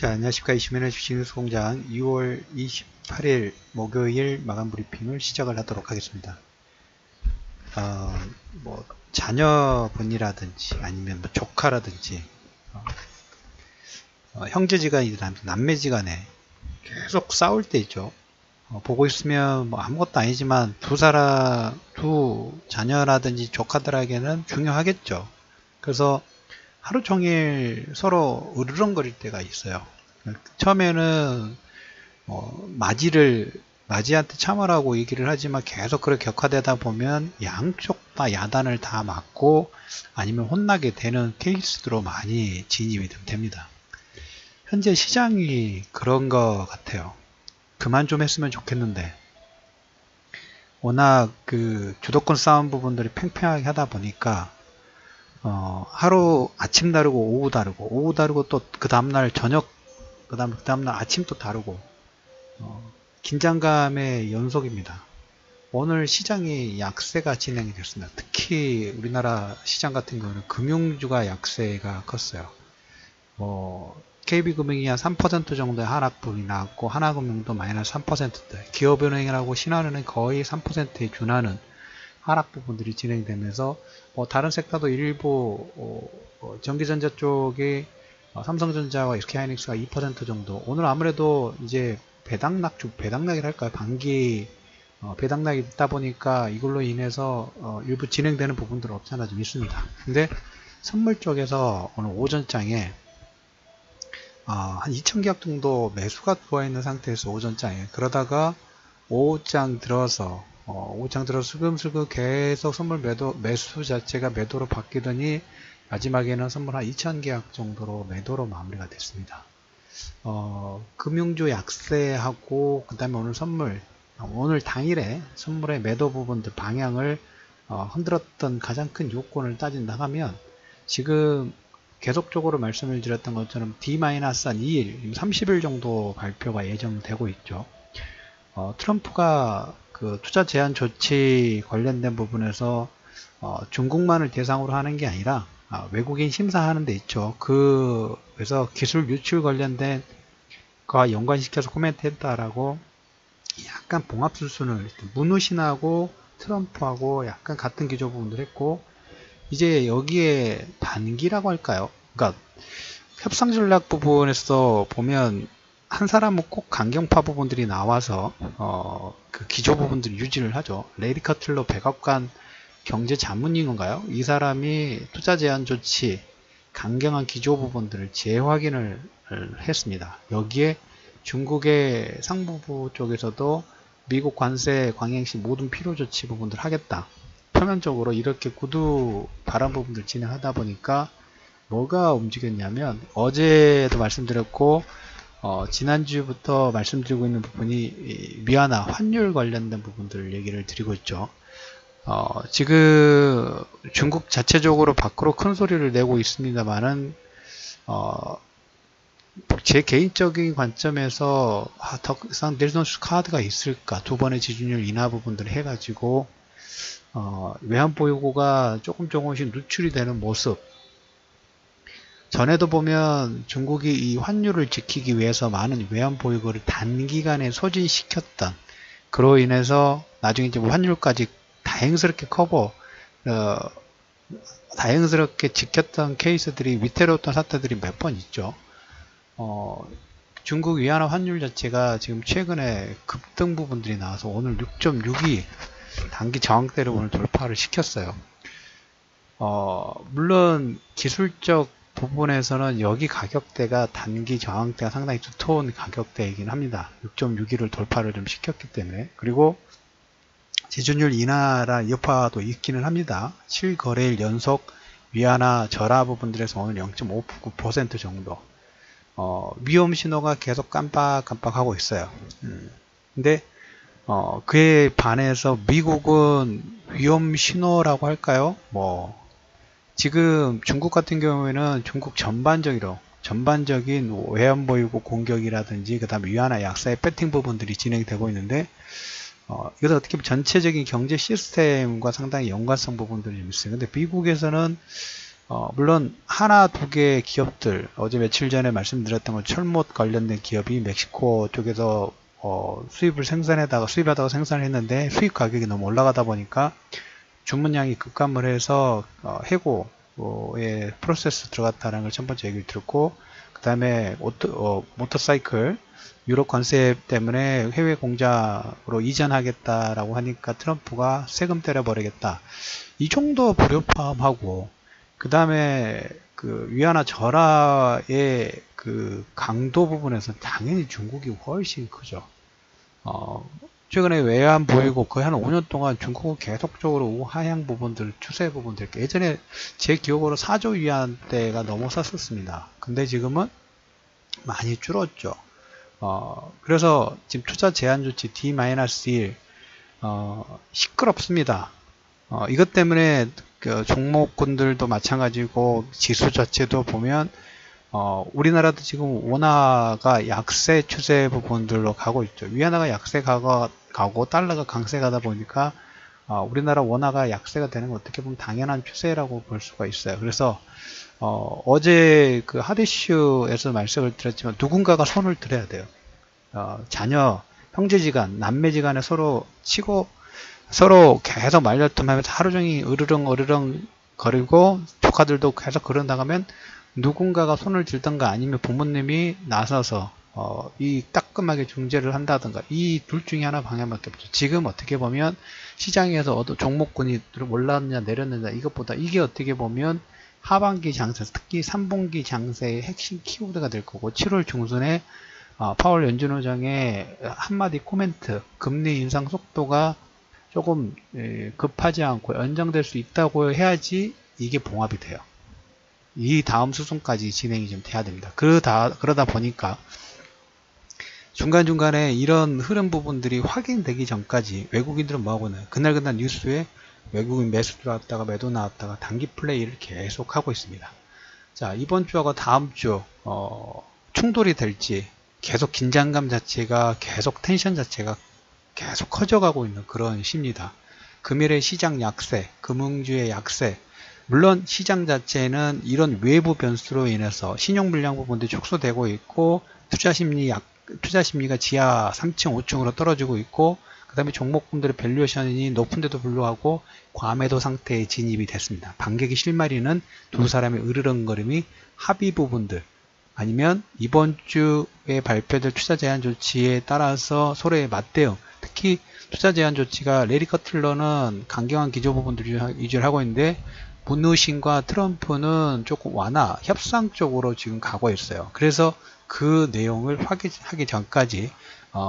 자, 안녕하십니까. 이시민의 주식뉴스공장 2월 28일 목요일 마감 브리핑을 시작을 하도록 하겠습니다. 자녀분이라든지 아니면 조카라든지 형제지간이나 남매지간에 계속 싸울 때 있죠. 보고 있으면 아무것도 아니지만 두 자녀라든지 조카들에게는 중요하겠죠. 그래서 하루 종일 서로 으르렁거릴 때가 있어요. 처음에는 맞이한테 참으라고 얘기를 하지만 계속 그렇게 격화되다 보면 양쪽 다 야단을 다 맞고 아니면 혼나게 되는 케이스로 많이 진입이 됩니다. 현재 시장이 그런 것 같아요. 그만 좀 했으면 좋겠는데 워낙 그 주도권 싸움 부분들이 팽팽하게 하다 보니까 하루 아침 다르고 오후 다르고 또 그 다음날 저녁 그 다음날 아침 또 다르고 긴장감의 연속입니다. 오늘 시장이 약세가 진행이 됐습니다. 특히 우리나라 시장 같은 경우는 금융주가 약세가 컸어요. KB금융이 한 3% 정도의 하락폭이 나왔고 하나금융도 마이너스 3%대, 기업은행이라고 신한은행 거의 3%에 준하는 하락 부분들이 진행되면서 다른 섹터도 일부 전기전자 쪽에 삼성전자와 SK하이닉스가 2% 정도, 오늘 아무래도 이제 배당락이라 할까요? 반기 배당락이 있다 보니까 이걸로 인해서 일부 진행되는 부분들 없지 않아 좀 있습니다. 근데 선물 쪽에서 오늘 오전장에 한 2000계약 정도 매수가 들어와 있는 상태에서 오전장에, 그러다가 오후장 들어서 슬금슬금 계속 선물 매수 자체가 매도로 바뀌더니 마지막에는 선물 한 2000계약 정도로 매도로 마무리가 됐습니다. 금융주 약세하고 그 다음에 오늘 당일에 선물의 매도 부분들 방향을 흔들었던 가장 큰 요건을 따진다 하면, 지금 계속적으로 말씀을 드렸던 것처럼 D-2일 30일 정도 발표가 예정되고 있죠. 트럼프가 그 투자 제한 조치 관련된 부분에서 중국만을 대상으로 하는 게 아니라 외국인 심사하는 데 있죠. 그래서 기술 유출 관련된 거와 연관시켜서 코멘트 했다라고 약간 봉합 수순을 문우신하고 트럼프하고 약간 같은 기조 부분들 했고, 이제 여기에 반기라고 할까요? 그러니까 협상 전략 부분에서 보면 한 사람은 꼭 강경파 부분들이 나와서 그 기조 부분들을 유지를 하죠. 레리 커틀러 백악관 경제 자문인가요? 이 사람이 투자 제한 조치 강경한 기조 부분들을 재확인을 했습니다. 여기에 중국의 상무부 쪽에서도 미국 관세 강행 시 모든 필요 조치 부분들 하겠다. 표면적으로 이렇게 구두 바람 부분들 진행하다 보니까 뭐가 움직였냐면, 어제도 말씀드렸고 지난주부터 말씀드리고 있는 부분이 위안화 환율 관련된 부분들을 얘기를 드리고 있죠. 지금 중국 자체적으로 밖으로 큰 소리를 내고 있습니다만은 제 개인적인 관점에서 더 이상 넬손스 카드가 있을까, 두 번의 지준율 인하 부분들을 해가지고 외환 보유고가 조금씩 누출이 되는 모습. 전에도 보면 중국이 이 환율을 지키기 위해서 많은 외환 보유고를 단기간에 소진시켰던, 그로 인해서 나중에 이제 환율까지 다행스럽게 다행스럽게 지켰던 케이스들이 위태로웠던 사태들이 몇 번 있죠. 중국 위안화 환율 자체가 지금 최근에 급등 부분들이 나와서 오늘 6.62 단기 저항대를 오늘 돌파를 시켰어요. 물론 기술적 부분에서는 여기 가격대가 단기 저항대가 상당히 두터운 가격대이긴 합니다. 6.61을 돌파를 좀 시켰기 때문에. 그리고 지준율 인하라 여파도 있기는 합니다. 7거래일 연속 위안화 절하 부분들에서 오늘 0.59% 정도 위험 신호가 계속 깜빡깜빡하고 있어요. 근데 그에 반해서 미국은 위험 신호라고 할까요? 지금 중국 같은 경우에는 중국 전반적인 외환 보유고 공격이라든지 그 다음에 위안화 약세의 배팅 부분들이 진행되고 있는데, 이것은 어떻게 보면 전체적인 경제 시스템과 상당히 연관성 부분들이 좀 있어요. 근데 미국에서는 물론 하나 두 개의 기업들, 어제 며칠 전에 말씀드렸던 건 철못 관련된 기업이 멕시코 쪽에서 수입하다가 생산을 했는데 수입 가격이 너무 올라가다 보니까 주문량이 급감을 해서 해고의 프로세스 들어갔다는 걸 첫 번째 얘기를 들었고, 그 다음에 모터사이클 유럽 관세 때문에 해외 공장으로 이전하겠다라고 하니까 트럼프가 세금 때려버리겠다, 이 정도 불협화음하고, 그 다음에 그 위안화 절하의 그 강도 부분에서 당연히 중국이 훨씬 크죠. 최근에 외환 보이고 거의 한 5년 동안 중국은 계속적으로 우하향 부분들, 추세 부분들, 예전에 제 기억으로 4조 위안대가 넘어섰었습니다. 근데 지금은 많이 줄었죠. 그래서 지금 투자 제한 조치 D-1, 시끄럽습니다. 이것 때문에 그 종목군들도 마찬가지고 지수 자체도 보면 우리나라도 지금 원화가 약세 추세 부분들로 가고 있죠. 위안화가 약세 가고 달러가 강세 가다 보니까 우리나라 원화가 약세가 되는 건 어떻게 보면 당연한 추세라고 볼 수가 있어요. 그래서 어제 그 핫이슈에서 말씀을 드렸지만 누군가가 손을 들어야 돼요. 자녀, 형제지간, 남매지간에 서로 계속 말다툼하면서 하루 종일 으르렁 거리고 조카들도 계속 그러 나가면 누군가가 손을 들던가 아니면 부모님이 나서서 이 따끔하게 중재를 한다던가, 이 둘 중에 하나 방향밖에 없죠. 지금 어떻게 보면 시장에서 종목군이 올랐느냐 내렸느냐 이것보다 이게 어떻게 보면 하반기 장세, 특히 3분기 장세의 핵심 키워드가 될 거고, 7월 중순에 파월 연준의장의 한마디 코멘트, 금리 인상 속도가 조금 급하지 않고 연장될 수 있다고 해야지 이게 봉합이 돼요. 이 다음 수순까지 진행이 좀 돼야 됩니다. 그러다 보니까 중간중간에 이런 흐름 부분들이 확인되기 전까지 외국인들은 뭐하고 있나요? 그날 뉴스에 외국인 매수 들어왔다가 매도 나왔다가 단기 플레이를 계속 하고 있습니다. 자, 이번 주하고 다음 주 충돌이 될지, 계속 긴장감 자체가, 계속 텐션 자체가 계속 커져가고 있는 그런 시입니다. 금일의 시장 약세, 금융주의 약세, 물론 시장 자체는 이런 외부 변수로 인해서 신용불량 부분도 축소되고 있고, 투자 심리가 지하 3층, 5층으로 떨어지고 있고, 그 다음에 종목군들의 밸류에이션이 높은데도 불구하고 과매도 상태에 진입이 됐습니다. 반격의 실마리는 두 사람의 으르렁거림이 합의 부분들, 아니면 이번 주에 발표될 투자 제한 조치에 따라서 서로의 맞대응, 특히 투자 제한 조치가 레리 커틀러는 강경한 기조 부분들을 위주로 하고 있는데, 문우신과 트럼프는 조금 완화, 협상 쪽으로 지금 가고 있어요. 그래서 그 내용을 확인하기 전까지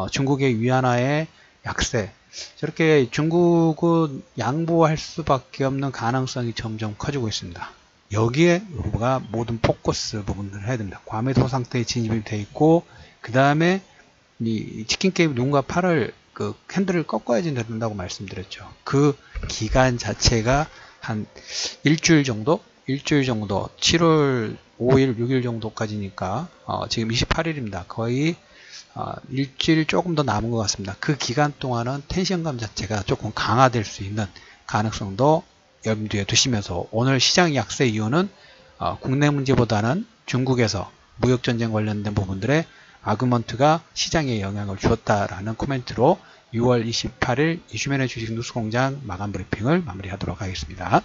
중국의 위안화의 약세, 저렇게 중국은 양보할 수밖에 없는 가능성이 점점 커지고 있습니다. 여기에 우리가 모든 포커스 부분들을 해야 됩니다. 과매도 상태에 진입이 되어 있고, 그 다음에 이 치킨 게임 누군가 팔을 그 핸들을 꺾어야지 된다고 말씀드렸죠. 그 기간 자체가 한 일주일 정도 7월 5일 6일 정도까지니까 지금 28일입니다. 거의 일주일 조금 더 남은 것 같습니다. 그 기간 동안은 텐션감 자체가 조금 강화될 수 있는 가능성도 염두에 두시면서, 오늘 시장 약세 이유는 국내 문제보다는 중국에서 무역전쟁 관련된 부분들의 아규먼트가 시장에 영향을 주었다라는 코멘트로 6월 28일 이슈맨의 주식 뉴스공장 마감 브리핑을 마무리하도록 하겠습니다.